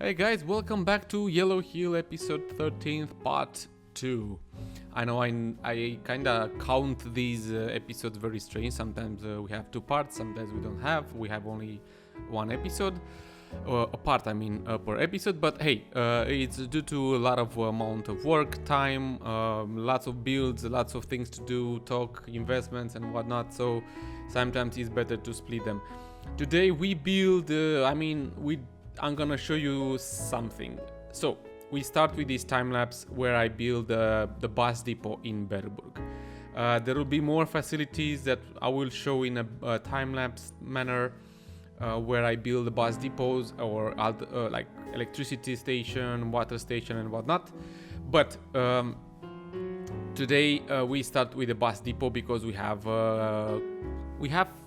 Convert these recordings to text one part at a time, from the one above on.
Hey guys, welcome back to 𝗤𝗘𝗦𝗢𝗓 episode 13th part 2. I know I kinda count these episodes very strange. Sometimes we have two parts, sometimes we don't have. We have only one episode, a part per episode. But hey, it's due to a lot of amount of work, time, lots of builds, lots of things to do, talk, investments and whatnot. So sometimes it's better to split them. Today we build, I'm gonna show you something. So we start with this time lapse where I build the bus depot in Berburg. There will be more facilities that I will show in a time lapse manner, where I build the bus depots or like electricity station, water station and whatnot. But today we start with the bus depot because we have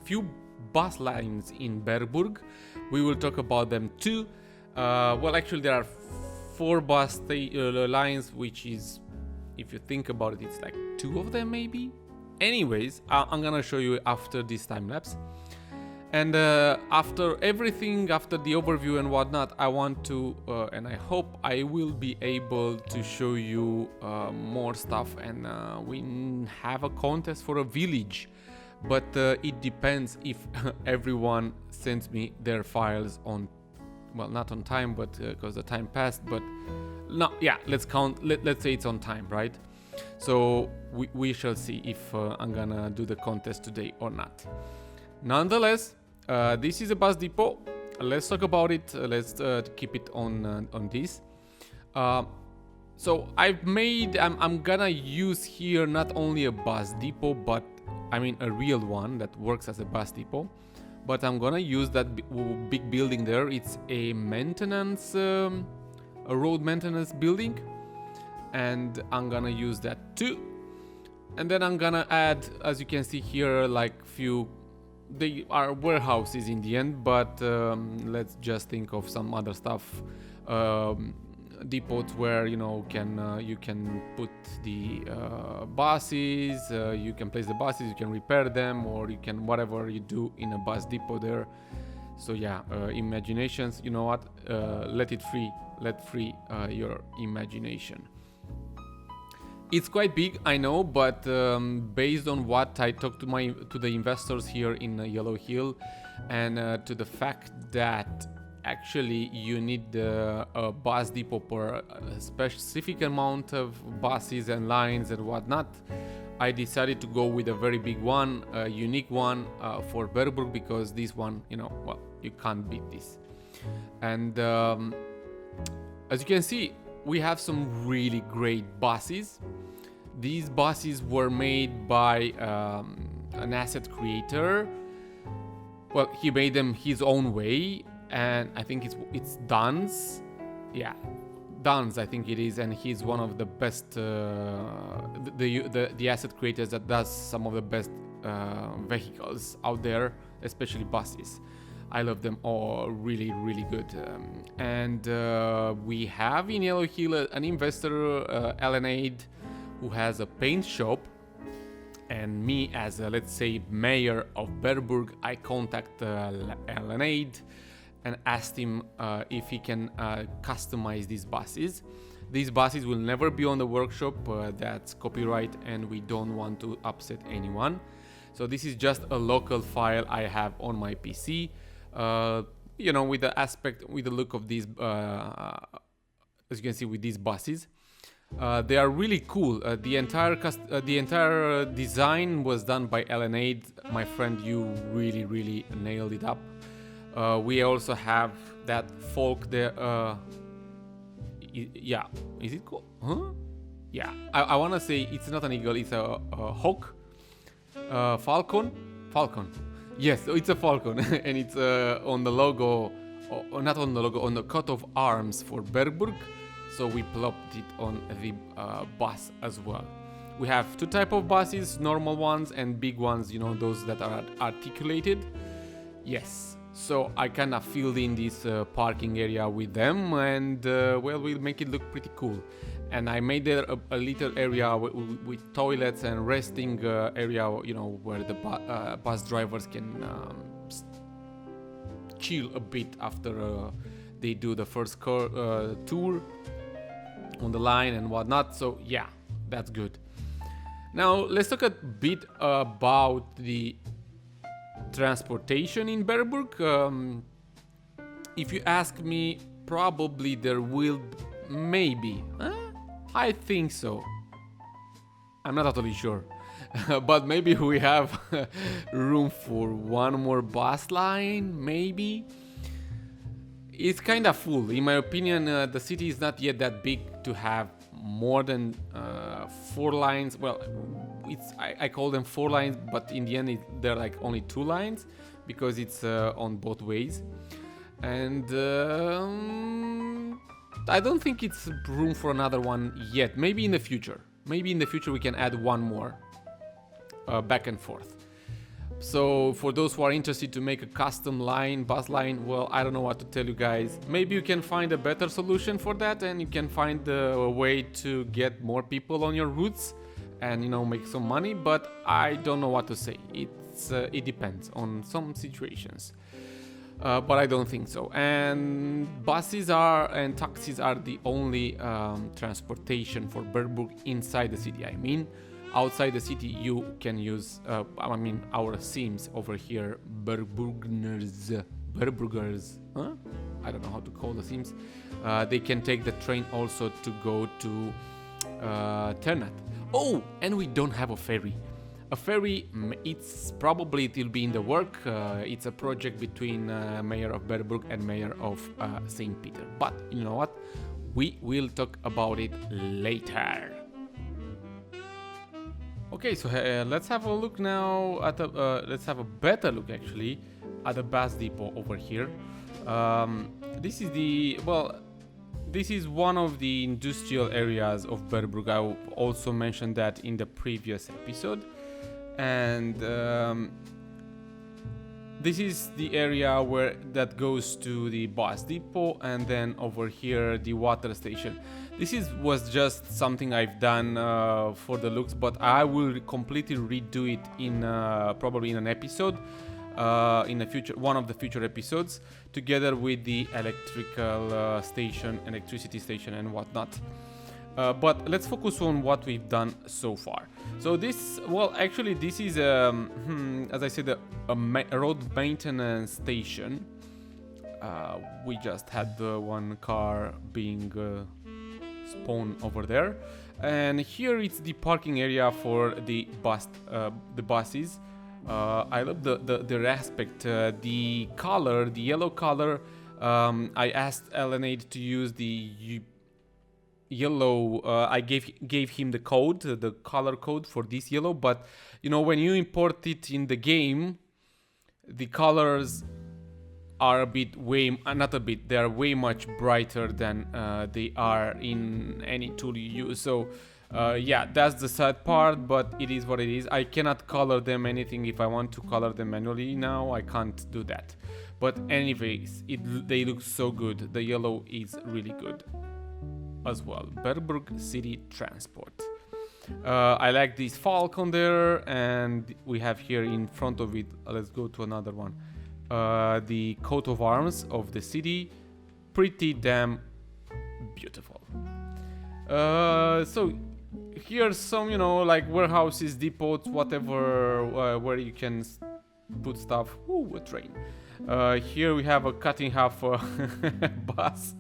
few bus lines in Berburg. We will talk about them too. Actually there are 4 bus lines, which is, if you think about it, it's like 2 of them maybe. Anyways, I'm gonna show you after this time lapse. And after everything, after the overview and whatnot, I want to, and I hope I will be able to show you more stuff. And we have a contest for a village. But it depends if everyone sends me their files on, well, not on time, but because the time passed. But no, yeah, let's say it's on time, right? So we shall see if I'm gonna do the contest today or not. Nonetheless, this is a bus depot. Let's talk about it. Let's keep it on this. So I'm gonna use here not only a bus depot, but a real one that works as a bus depot. But I'm gonna use that big building there. It's a maintenance, a road maintenance building, and I'm gonna use that too. And then I'm gonna add, as you can see here, like they are warehouses in the end, but let's just think of some other stuff. Depots where you can put the buses, you can place the buses, you can repair them, or you can whatever you do in a bus depot there. So yeah, imaginations, you know what, let free your imagination. It's quite big, I know, but based on what I talked to the investors here in 𝗤𝗘𝗦𝗢𝗓, and to the fact that actually you need a bus depot for a specific amount of buses and lines and whatnot, I decided to go with a very big one, a unique one for Berburg, because this one, you can't beat this. And as you can see, we have some really great buses. These buses were made by an asset creator. Well, he made them his own way, and I think it's 𝗏𝗏𝗏𝗏. Yeah, 𝗏𝗏𝗏𝗏 I think it is, and he's one of the best the asset creators that does some of the best vehicles out there, especially buses. I love them all, really, really good. And we have in 𝗤𝗘𝗦𝗢𝗓 an investor, 𝗦𝗨𝗡𝗍𝗍, who has a paint shop. And me, as a, let's say, mayor of Berburg, I contact 𝗦𝗨𝗡𝗍𝗍 and asked him if he can customize these buses. These buses will never be on the workshop, that's copyright, and we don't want to upset anyone. So this is just a local file I have on my PC, with the look of these, as you can see, with these buses. They are really cool. The entire design was done by 𝗦𝗨𝗡𝗍𝗍. My friend, you really nailed it up. We also have that folk there. Yeah, is it cool? Huh? Yeah, I want to say it's not an eagle, it's a hawk. Falcon. Yes, it's a falcon, and it's on the logo, or not on the logo, on the coat of arms for Berburg. So we plopped it on the bus as well. We have 2 types of buses, normal ones and big ones, those that are articulated. Yes, so I kind of filled in this parking area with them, and we'll make it look pretty cool. And I made there a little area with toilets and resting area, where the bus drivers can chill a bit after they do the first tour on the line and whatnot. So yeah, that's good. Now let's talk a bit about the transportation in Berburg. If you ask me, probably there will, maybe, I think so. I'm not totally sure, but maybe we have room for one more bus line, maybe. It's kind of full. In my opinion, the city is not yet that big to have more than 4 lines. Well, I call them 4 lines, but in the end they're like only 2 lines because it's on both ways. And I don't think it's room for another one yet. Maybe in the future. Maybe in the future we can add one more back and forth. So for those who are interested to make a custom line, bus line, well, I don't know what to tell you guys. Maybe you can find a better solution for that, and you can find a way to get more people on your routes and, you know, make some money, but I don't know what to say. It depends on some situations. But I don't think so. And buses and taxis are the only transportation for Berburg inside the city. I mean, outside the city you can use, our Sims over here, Berburgers, I don't know how to call the Sims. They can take the train also to go to Ternat. Oh, and we don't have a ferry. A ferry, it will be in the work. It's a project between Mayor of Berburg and Mayor of St. Peter. But you know what? We will talk about it later. Okay, so let's have a look now at let's have a better look actually at the bus depot over here. This is one of the industrial areas of Berburg. I also mentioned that in the previous episode. And this is the area that goes to the bus depot, and then over here the water station. This was just something I've done for the looks, but I will completely redo it in probably in an episode in the future, one of the future episodes, together with the electricity station and whatnot. But let's focus on what we've done so far. So this is, as I said, a road maintenance station. We just had one car being spawned over there. And here it's the parking area for the buses. I love the aspect, the color, the yellow color. I asked 𝗟𝗛𝗡 to use the yellow. I gave him the code, the color code for this yellow, but you know, when you import it in the game, the colors are they are way much brighter than they are in any tool you use. So yeah, that's the sad part, but it is what it is. I cannot color them anything. If I want to color them manually now, I can't do that. But anyways, they look so good. The yellow is really good as well. Berburg City Transport. I like this falcon there, and we have here in front of it, let's go to another one, the coat of arms of the city. Pretty damn beautiful. So here's some, you know, like warehouses, depots, whatever, where you can put stuff. Ooh, a train. Here we have a cut in half bus.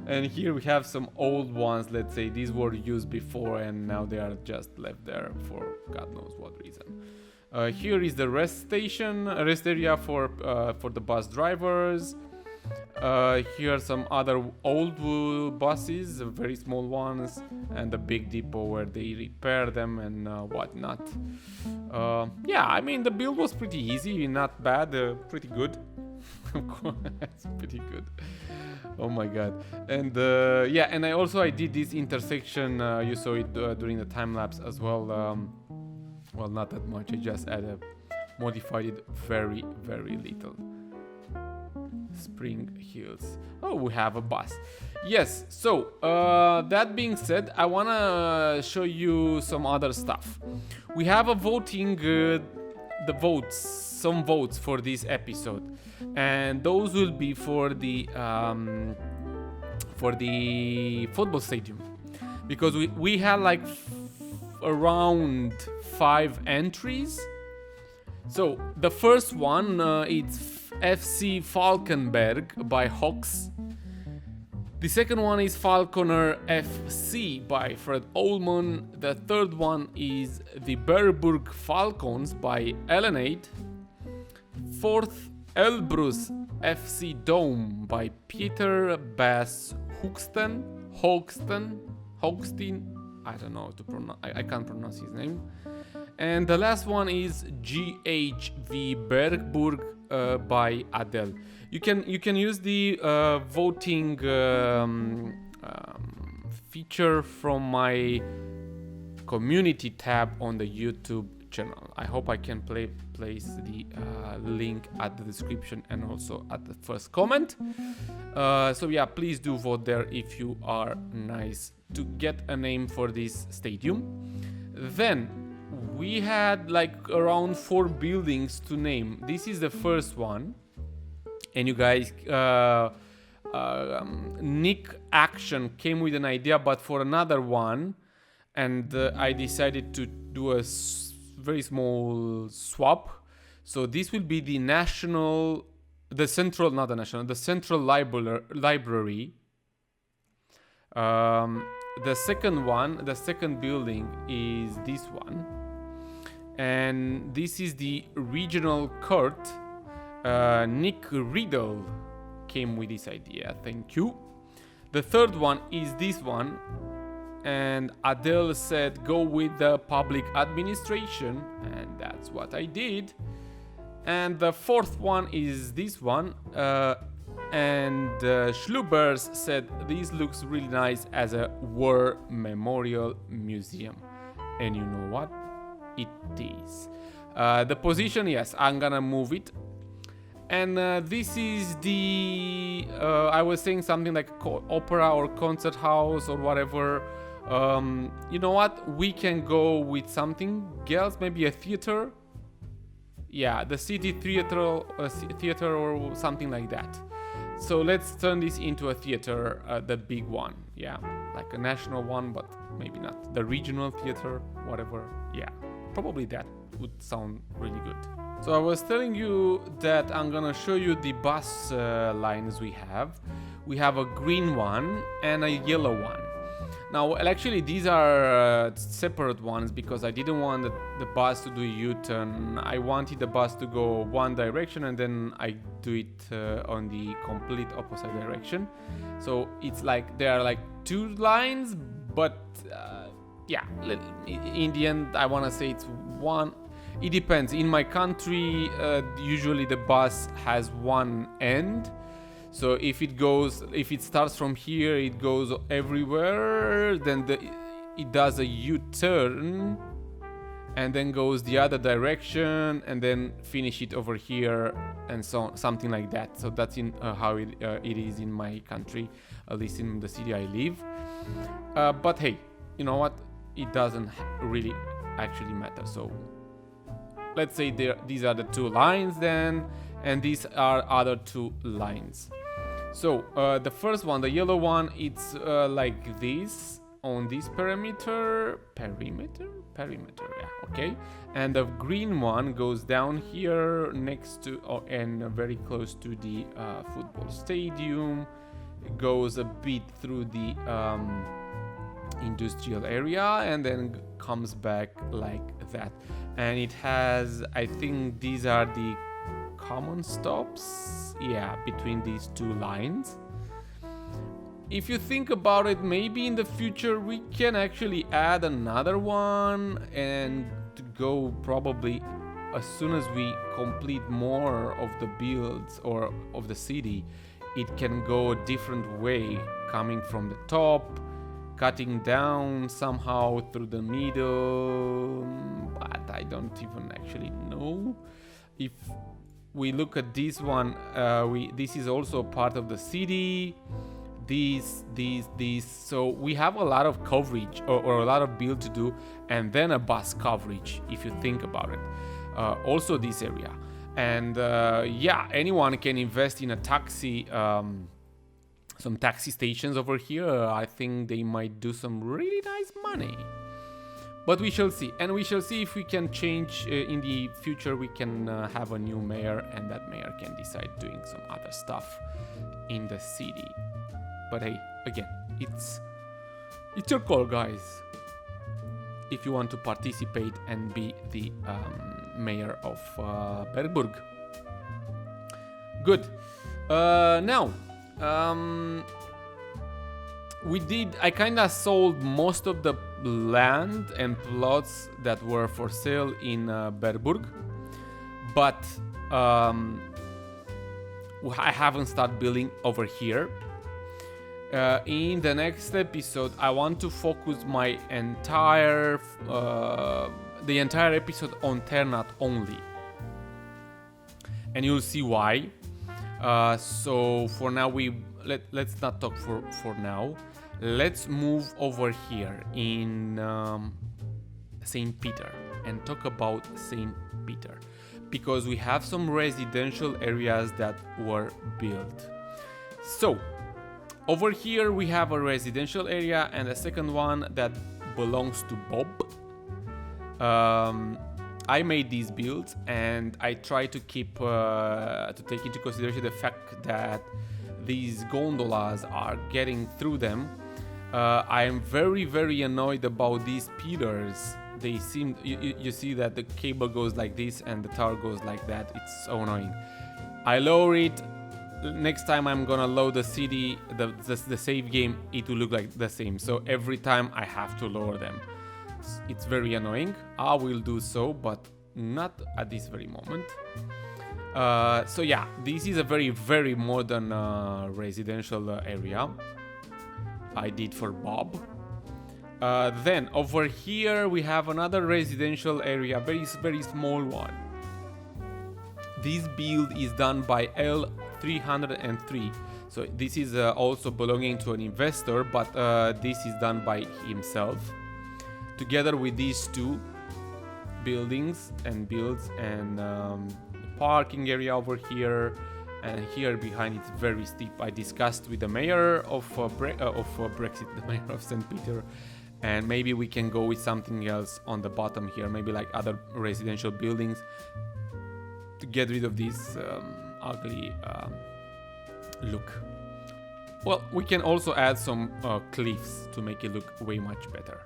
And here we have some old ones, let's say. These were used before and now they are just left there for God knows what reason. Here is the rest area for the bus drivers. Here are some other old buses, very small ones, and the big depot where they repair them and whatnot. Yeah, I mean, the build was pretty easy, not bad, pretty good. Of course, it's pretty good. Oh my god. And yeah, and I did this intersection, you saw it during the time lapse as well. Well, not that much, I just modified it very, very little. Spring Hills. Oh, we have a bus. Yes, so that being said, I wanna show you some other stuff. We have a voting the votes, some votes for this episode, and those will be for the football stadium, because we had like around 5 entries. So the first one it's FC Falkenberg by Hawks. The second one is Falconer FC by Fred Ullman. The third one is the Berburg Falcons by Ellenaid. Fourth, Elbrus FC Dome by Peter Bass Hoogsten. I don't know how to pronounce. I can't pronounce his name. And the last one is GHV Bergburg by Adele. You can use the voting feature from my community tab on the YouTube channel. I hope I can place the link at the description and also at the first comment. So yeah, please do vote there if you are nice to get a name for this stadium. Then we had like around 4 buildings to name. This is the first one. And you guys, Nick Action came with an idea, but for another one, and I decided to do a very small swap. So this will be the Central Library. The second building is this one, and this is the regional court. Nick Riddle came with this idea, thank you. The third one is this one, and Adele said go with the public administration, and that's what I did. And the fourth one is this one, and Schlubers said this looks really nice as a war memorial museum, and you know what? It is. The position, yes, I'm gonna move it. And this is the, I was saying something like opera or concert house or whatever. You know what? We can go with something else, maybe a theater. Yeah, the city theater or something like that. So let's turn this into a theater, the big one. Yeah, like a national one, but maybe not. The regional theater, whatever. Yeah, probably that would sound really good. So I was telling you that I'm gonna show you the bus lines we have. We have a green one and a yellow one. Now, actually, these are separate ones because I didn't want the bus to do a U-turn. I wanted the bus to go one direction and then I do it on the complete opposite direction. So it's like there are like 2 lines, but yeah, in the end, I want to say it's one. It depends. In my country, usually the bus has one end. So if it starts from here, it goes everywhere. Then it does a U-turn, and then goes the other direction, and then finish it over here, and so something like that. So that's in how it is in my country, at least in the city I live. But hey, you know what? It doesn't really actually matter. So let's say these are the 2 lines then, and these are other 2 lines. So the first one, the yellow one, it's like this on this perimeter, yeah, okay. And the green one goes down here next to and very close to the football stadium. It goes a bit through the industrial area and then comes back like that. And it has, I think these are the common stops, yeah, between these 2 lines. If you think about it, maybe in the future we can actually add another one and to go probably as soon as we complete more of the builds or of the city, it can go a different way, coming from the top, cutting down somehow through the middle, but I don't even actually know. If we look at this one, this is also part of the city. These, so we have a lot of coverage or a lot of build to do, and then a bus coverage if you think about it. also this area. And yeah, anyone can invest in a taxi, some taxi stations over here. I think they might do some really nice money. But we shall see. And we shall see if we can change in the future. We can have a new mayor, and that mayor can decide doing some other stuff in the city. But hey, again, it's your call, guys. If you want to participate and be the mayor of Bergburg. Good. Now, I kind of sold most of the land and plots that were for sale in Bergburg, but I haven't started building over here. In the next episode, I want to focus my entire episode on Ternat only, and you'll see why. So for now, let's not talk for now. Let's move over here in St. Peter and talk about St. Peter, because we have some residential areas that were built. So over here we have a residential area and a second one that belongs to Bob. I made these builds and I try to keep to take into consideration the fact that these gondolas are getting through them. I am very annoyed about these pillars. They seem, you see that the cable goes like this and the tower goes like that. It's so annoying. I lower it. Next time I'm gonna load the city, the save game, it will look like the same. So every time I have to lower them. It's very annoying. I will do so, but not at this very moment. So yeah, this is a very modern residential area I did for Bob. Then over here we have another residential area, very small one. This build is done by 𝗚𝗏𝗏𝗏. So this is also belonging to an investor, but this is done by himself, together with these two buildings and builds and parking area over here. And here behind it's very steep. I discussed with the mayor of Brexit, the mayor of St. Peter, and maybe we can go with something else on the bottom here, maybe like other residential buildings to get rid of this ugly look. Well, we can also add some cliffs to make it look way much better.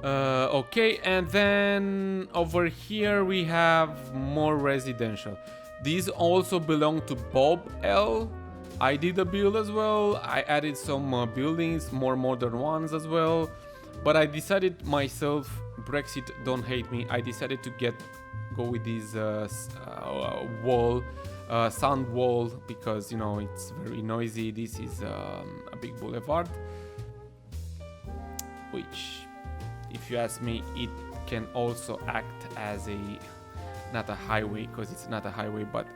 Okay, and then over here we have more residential. These also belong to Bob L. I did a build as well. I added some buildings, more modern ones as well. But I decided myself, Brexit, don't hate me. I decided to go with this sound wall, because you know it's very noisy. This is a big boulevard, which, if you ask me, it can also act as not a highway, because it's not a highway, but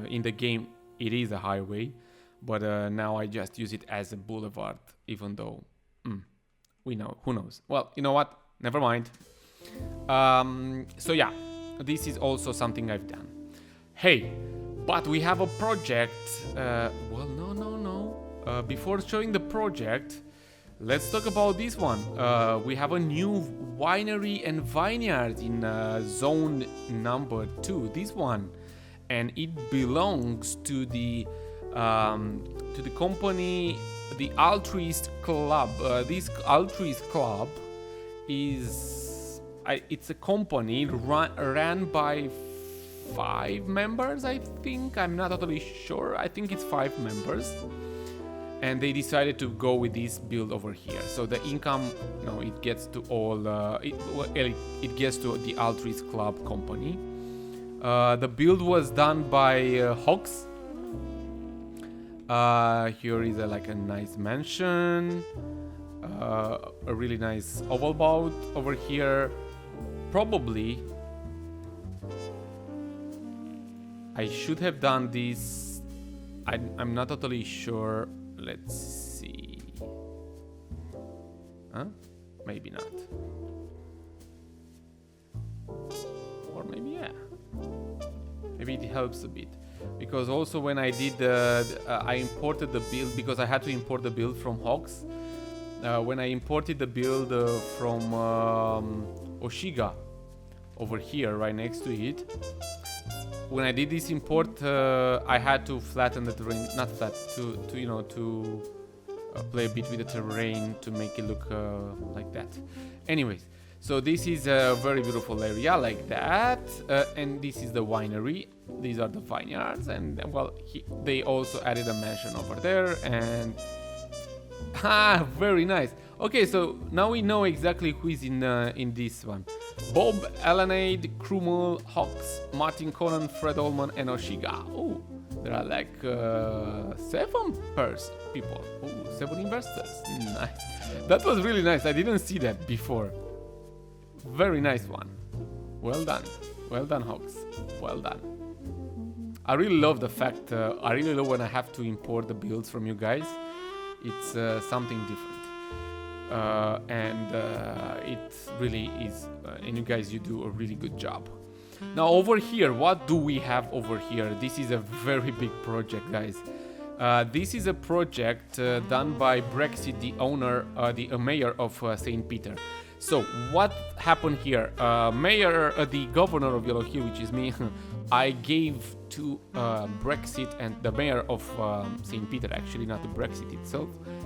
in the game it is a highway. But now I just use it as a boulevard, even though we know, who knows. Well, you know what? Never mind. So yeah, this is also something I've done. Hey, but we have a project. Well, no. Before showing the project, let's talk about this one. We have a new winery and vineyard in zone number 2. This one, and it belongs to the company, the Altruist Club. This Altruist Club it's a company ran by 5 members, I think. I'm not totally sure. I think it's 5 members. And they decided to go with this build over here. So the income, it gets to all, it gets to the Altruist Club company. The build was done by Hox. Here is like a nice mansion, a really nice oval boat over here. Probably I should have done this. I'm not totally sure. Let's see. Maybe not. Or Maybe it helps a bit. Because also when I did, I imported the build, because I had to import the build from Hogs. When I imported the build from 𝗏𝗥𝗘𝗦𝗧𝗜𝗢𝗡, over here, right next to it, when I did this import, I had to flatten the terrain, not flat, to you know, to play a bit with the terrain to make it look like that. Anyways, so this is a very beautiful area like that, and this is the winery. These are the vineyards, and well, they also added a mansion over there, and very nice. Okay, so now we know exactly who is in this one. Bob, Ellanaid, Krumel, Hawks, Martin Conan, Fred Ullman, and 𝗏𝗥𝗘𝗦𝗧𝗜𝗢𝗡. Oh, there are like 7 people. Oh, 7 investors. Nice. That was really nice. I didn't see that before. Very nice one. Well done. Well done, Hawks. Well done. I really love the fact, I really love when I have to import the builds from you guys. It's something different. And it really is, and you guys, you do a really good job. Now over here, what do we have over here? This is a very big project, guys. This is a project done by Brexit, the mayor of St. Peter. So what happened here? The governor of Yellow Hill, which is me, I gave to Brexit and the mayor of St. Peter, actually, not the Brexit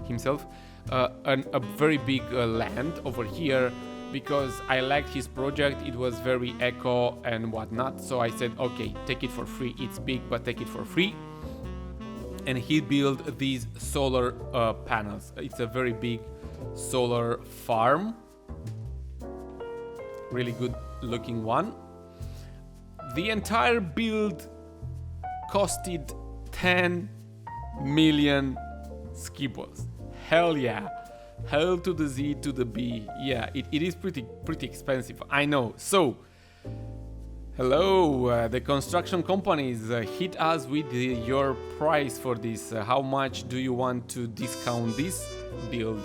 himself, a very big land over here, because I liked his project. It was very eco and whatnot, so I said, okay, take it for free. It's big, but take it for free. And he built these solar panels. It's a very big solar farm, really good looking one. The entire build costed 10 million skiballs. Hell yeah. Hell to the Z to the B. Yeah, it is pretty expensive, I know. So, hello, the construction companies, hit us with your price for this. How much do you want to discount this build?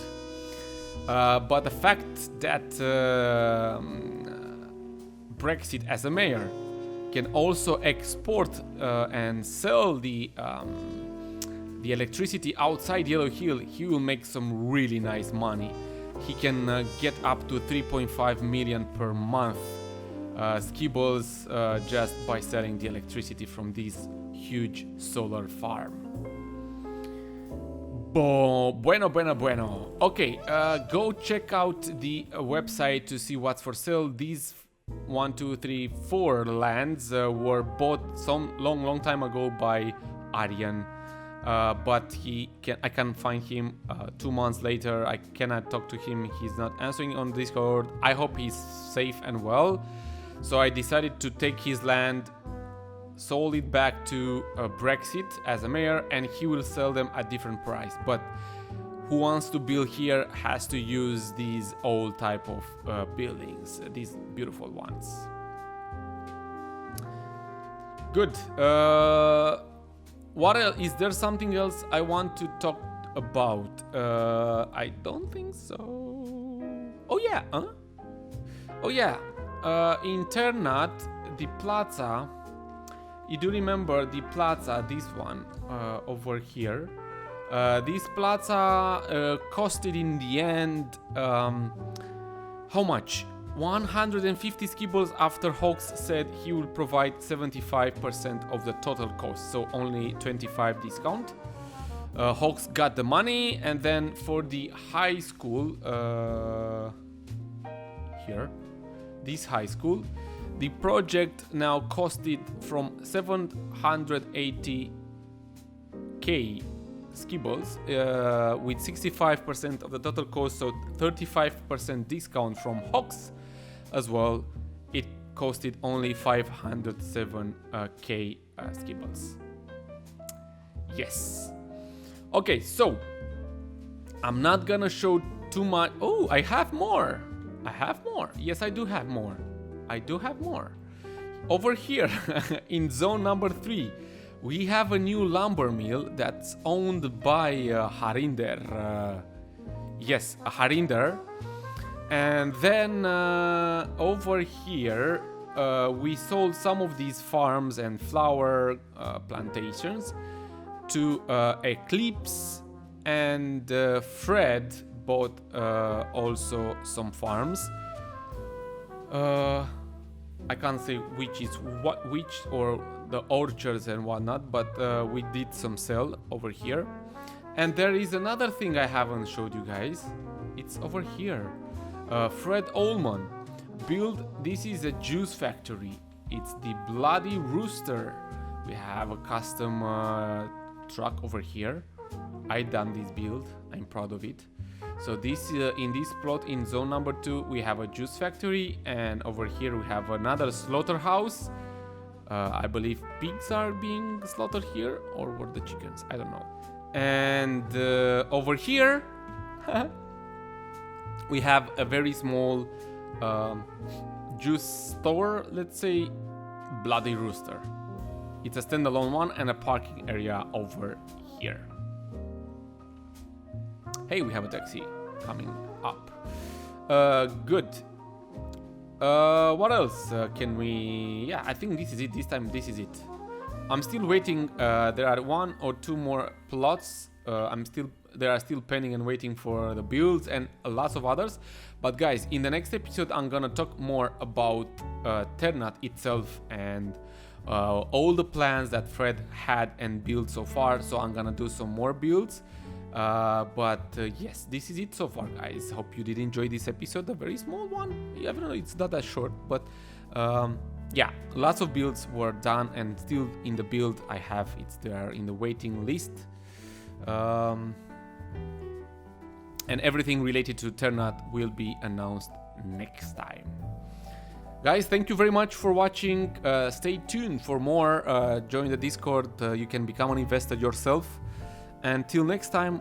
But the fact that Brexit as a mayor can also export and sell the electricity outside Yellow Hill, he will make some really nice money. He can get up to 3.5 million per month skiballs just by selling the electricity from this huge solar farm. Bueno. Okay, go check out the website to see what's for sale. These 1, 2, 3, 4 lands were bought some long time ago by Aryan, but I can find him 2 months later. I cannot talk to him. He's not answering on Discord. I hope he's safe and well. So I decided to take his land, sold it back to Brexit as a mayor, and he will sell them at different price. But who wants to build here has to use these old type of buildings, these beautiful ones. Good. What else? Is there something else I want to talk about? I don't think so. Oh yeah. Oh yeah. In 𝗏𝗏𝗦𝗧𝗜𝗢𝗡, the plaza. You do remember the plaza, this one over here. This plaza costed in the end how much? 150 skiballs, after Hawks said he will provide 75% of the total cost, so only 25 discount. Hawks got the money, and then for the high school here, this high school, the project now costed from 780k skiballs with 65% of the total cost, so 35% discount from Hawks as well. It costed only 507k skiballs. Yes. Okay, so I'm not gonna show too much. Oh, I have more. Yes, I do have more. Over here in zone number 3, we have a new lumber mill that's owned by Harinder. Yes, Harinder. And then over here we sold some of these farms and flower plantations to 𝗥𝗘𝗦𝗧𝗜𝗢𝗥𝗡, and Fred bought also some farms. I can't say which or the orchards and whatnot, but we did some sell over here. And there is another thing I haven't showed you guys. It's over here. Fred Ullman built, this is a juice factory. It's the Bloody Rooster. We have a custom truck over here. I done this build, I'm proud of it. So this in this plot in zone number 2 we have a juice factory, and over here we have another slaughterhouse. I believe pigs are being slaughtered here, or were the chickens, I don't know. And over here we have a very small juice store, let's say Bloody Rooster. It's a standalone one and a parking area over here. Hey, we have a taxi coming up. Good. What else can we... Yeah, I think this is it. This time, this is it. I'm still waiting. There are 1 or 2 more plots. They are still pending and waiting for the builds and lots of others. But guys, in the next episode, I'm gonna talk more about 𝗏𝗏𝗏𝗏 itself and all the plans that Fred had and built so far. So I'm gonna do some more builds. Yes, this is it so far, guys. Hope you did enjoy this episode, a very small one. I don't know, it's not that short, but yeah, lots of builds were done and still in the build. I have it's there in the waiting list, and everything related to 𝗏𝗏𝗏𝗏 will be announced next time. Guys, thank you very much for watching. Stay tuned for more. Join the Discord. You can become an investor yourself. Until next time,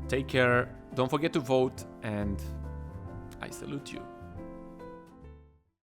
take care, don't forget to vote, and I salute you.